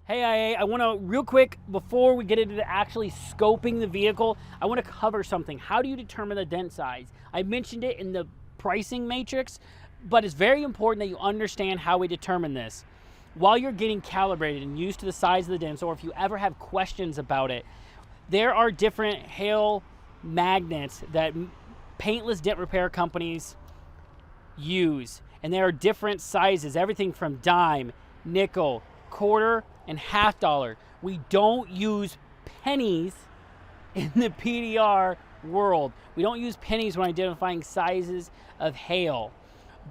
Hey, I want to real quick, before we get into actually scoping the vehicle, I want to cover something. How do you determine the dent size? I mentioned it in the pricing matrix, but it's very important that you understand how we determine this. While you're getting calibrated and used to the size of the dents, or if you ever have questions about it, there are different hail magnets that paintless dent repair companies use. And there are different sizes, everything from dime, nickel, quarter, and half dollar. We don't use pennies in the PDR world. We don't use pennies when identifying sizes of hail.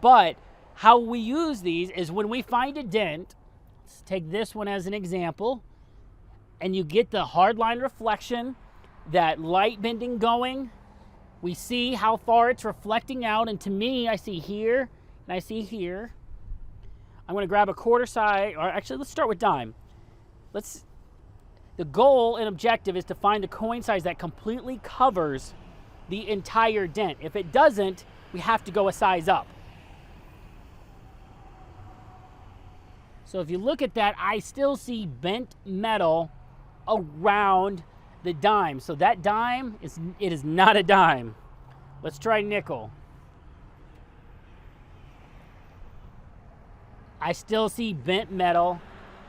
But how we use these is when we find a dent, let's take this one as an example, and you get the hard line reflection, that light bending going, we see how far it's reflecting out, and to me, I see here, and I see here. I'm gonna grab a quarter size, or actually let's start with dime. The goal and objective is to find a coin size that completely covers the entire dent. If it doesn't, we have to go a size up. So if you look at that, I still see bent metal around the dime. So that dime, it is not a dime. Let's try nickel. I still see bent metal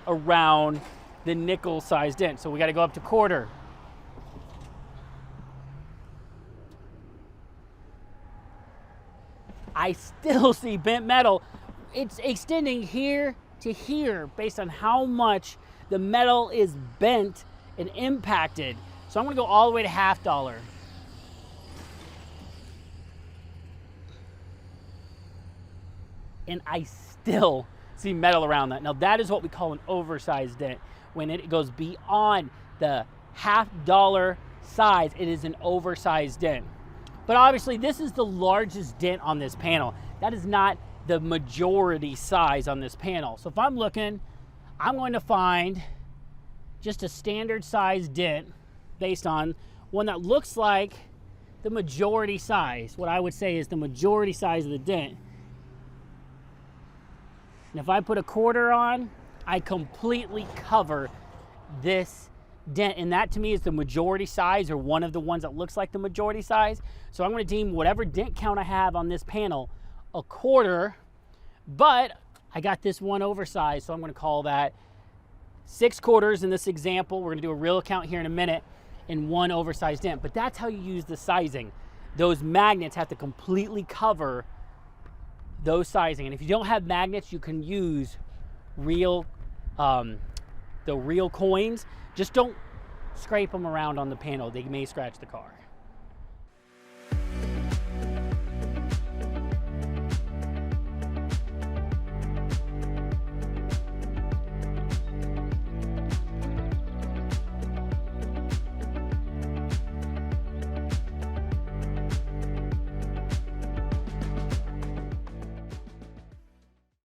around the nickel sized dent. So we got to go up to quarter. I still see bent metal. It's extending here to here based on how much the metal is bent and impacted. So I'm gonna go all the way to half dollar. And I still see metal around that. Now that is what we call an oversized dent. When it goes beyond the half dollar size, it is an oversized dent. But obviously this is the largest dent on this panel. That is not the majority size on this panel. So if I'm looking, I'm going to find just a standard size dent based on one that looks like the majority size. What I would say is the majority size of the dent. And if I put a quarter on, I completely cover this dent. And that to me is the majority size, or one of the ones that looks like the majority size. So I'm going to deem whatever dent count I have on this panel a quarter, but I got this one oversized, so I'm going to call that 6 quarters in this example. We're going to do a real count here in a minute, in one oversized dent. But that's how you use the sizing. Those magnets have to completely cover those sizing. And if you don't have magnets, you can use real, the real coins. Just don't scrape them around on the panel. They may scratch the car.